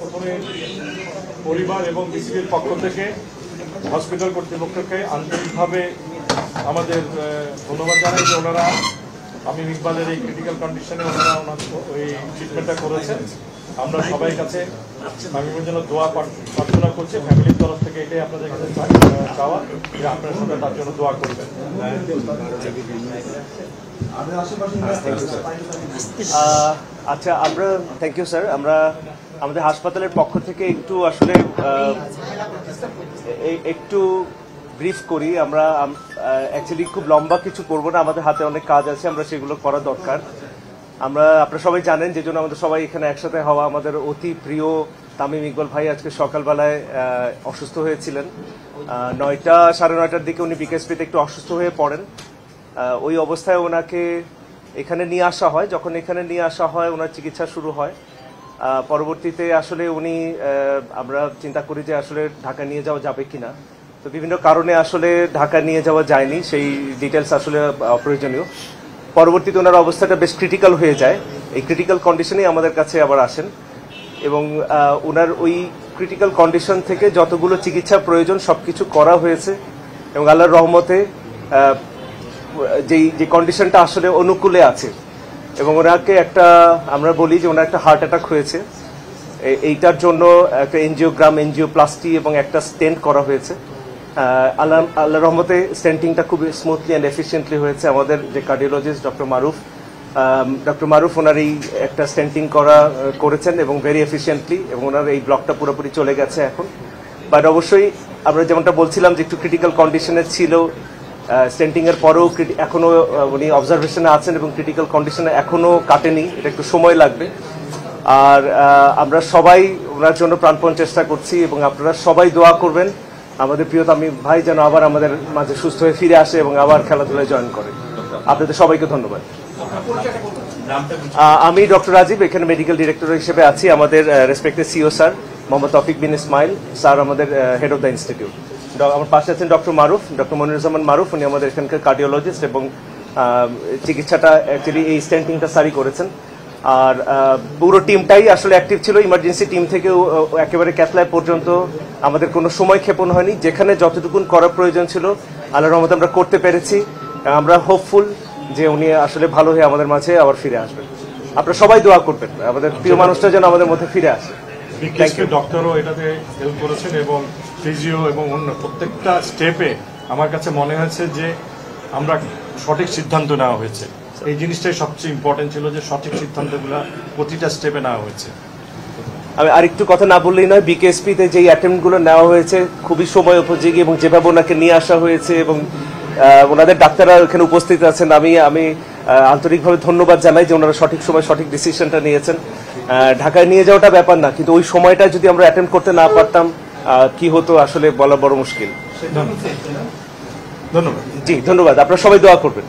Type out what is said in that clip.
প্রথমে পরিবার এবং বিসিবির পক্ষ থেকে হসপিটাল কর্তৃপক্ষকে আন্তরিকভাবে আমাদের ধন্যবাদ জানাই যে ওনারা তামিম ইকবালের এই ক্রিটিক্যাল কন্ডিশনে ওনারা ওই ট্রিটমেন্টটা করেছেন। আমরা সবাই কাছে তামিমের জন্য দোয়া প্রার্থনা করছি, ফ্যামিলির তরফ থেকে এটাই আপনাদের কাছে চাওয়া যে আপনারা সবাই তার জন্য দোয়া করবেন। আচ্ছা, আমরা থ্যাংক ইউ স্যার। আমরা আমাদের হাসপাতালের পক্ষ থেকে একটু আসলে একটু ব্রিফ করি। আমরা অ্যাকচুয়ালি খুব লম্বা কিছু করবো না, আমাদের হাতে অনেক কাজ আছে, আমরা সেগুলো করা দরকার। আপনারা সবাই জানেন যে জন্য আমাদের সবাই এখানে একসাথে হওয়া। আমাদের অতি প্রিয় তামিম ইকবাল ভাই আজকে সকালবেলায় অসুস্থ হয়েছিলেন। 9টা সাড়ে 9টার দিকে উনি বিকেএসপিতে একটু অসুস্থ হয়ে পড়েন। ওই অবস্থায় ওনাকে এখানে নিয়ে আসা হয়। যখন এখানে নিয়ে আসা হয় ওনার চিকিৎসা শুরু হয়। পরবর্তীতে আসলে উনি আমরা চিন্তা করি যে আসলে ঢাকা নিয়ে যাওয়া যাবে কিনা, তো বিভিন্ন কারণে আসলে ঢাকা নিয়ে যাওয়া যায়নি, সেই ডিটেলস আসলে অপ্রয়োজনীয়। পরবর্তীতে ওনার অবস্থাটা বেশ ক্রিটিক্যাল হয়ে যায়। এই ক্রিটিক্যাল কন্ডিশনেই আমাদের কাছে আবার আসেন এবং ওনার ওই ক্রিটিক্যাল কন্ডিশন থেকে যতগুলো চিকিৎসা প্রয়োজন সবকিছু করা হয়েছে এবং আল্লাহর রহমতে যে কন্ডিশনটা আসলে অনুকূলে আছে এবং ওনাকে আমরা বলি যে ওনার একটা হার্ট অ্যাটাক হয়েছে। এইটার জন্য একটা এনজিওপ্লাস্টি এবং একটা স্টেন্ট করা হয়েছে। আল্লাহ রহমতে স্টেন্টিংটা খুব স্মুথলি অ্যান্ড এফিসিয়েন্টলি হয়েছে। আমাদের যে কার্ডিওলজিস্ট ডক্টর মারুফ ওনার এই একটা স্টেন্টিং করেছেন এবং ভেরি এফিসিয়েন্টলি, এবং ওনার এই ব্লকটা পুরোপুরি চলে গেছে এখন। বাট অবশ্যই আমরা যেমনটা বলছিলাম যে একটু ক্রিটিক্যাল কন্ডিশনে ছিল, স্টেন্টিং এর পরেও এখনো উনি অবজারভেশনে আছেন এবং ক্রিটিক্যাল কন্ডিশনে এখনো কাটেনি, এটা একটু সময় লাগবে। আর আমরা সবাই ওনার জন্য প্রাণপণ চেষ্টা করছি এবং আপনারা সবাই দোয়া করবেন আমাদের প্রিয় তামিম ভাই যেন আবার আমাদের মাঝে সুস্থ হয়ে ফিরে আসে এবং আবার খেলাধুলায় জয়েন করে। আপনাদের সবাইকে ধন্যবাদ। আমি ডক্টর রাজীব, এখানে মেডিকেল ডিরেক্টর হিসেবে আছি। আমাদের রেসপেক্টেড সিও স্যার মোহাম্মদ তৌফিক বিন ইসমাইল স্যার আমাদের হেড অফ দ্য ইনস্টিটিউট। আমার পাশে আছেন ডক্টর মনিরুজ্জামান মারুফ, উনি আমাদের এখানকার কার্ডিওলজিস্ট এবং চিকিৎসাটা অ্যাকচুয়ালি এই স্টেন্টিংটা স্যারই করেছেন। আর পুরো টিমটাই আসলে অ্যাক্টিভ ছিল, ইমার্জেন্সি টিম থেকে একেবারে ক্যাথলায় পর্যন্ত আমাদের কোনো সময় ক্ষেপণ হয়নি। যেখানে যতটুকুন করার প্রয়োজন ছিল আল্লাহর রহমতে আমরা করতে পেরেছি। আমরা হোপফুল যে উনি আসলে ভালো হয়ে আমাদের মাঝে আবার ফিরে আসবেন। আপনারা সবাই দোয়া করবেন আমাদের প্রিয় মানুষটা যেন আমাদের মধ্যে ফিরে আসে। ডক্টরও এটাতে হেল্প করেছেন এবং ফিজিও এবং অন্য প্রত্যেকটা স্টেপে আমার কাছে মনে হয়েছে যে আমরা সঠিক সিদ্ধান্ত নেওয়া হয়েছে। এই জিনিসটাই সবচেয়ে ইম্পর্টেন্ট ছিল যে সঠিক সিদ্ধান্তগুলো প্রতিটা স্টেপে নেওয়া হয়েছে। আমি আরেকটু কথা না বললেই নয়, বিকেএসপিতে যে অ্যাটেম্পটগুলো নেওয়া হয়েছে খুবই সময় উপযোগী এবং যেভাবে ওনাকে নিয়ে আসা হয়েছে এবং ওনাদের ডাক্তাররা এখানে উপস্থিত আছেন, আমি আন্তরিকভাবে ধন্যবাদ জানাই যে ওনারা সঠিক সময় সঠিক ডিসিশনটা নিয়েছেন। ঢাকায় নিয়ে যাওয়াটা ব্যাপার না, কিন্তু ওই সময়টা যদি আমরা অ্যাটেম্প করতে না পারতাম কি হতো আসলে বলা বড় মুশকিল। ধন্যবাদ। জি ধন্যবাদ, আপনারা সবাই দোয়া করবেন।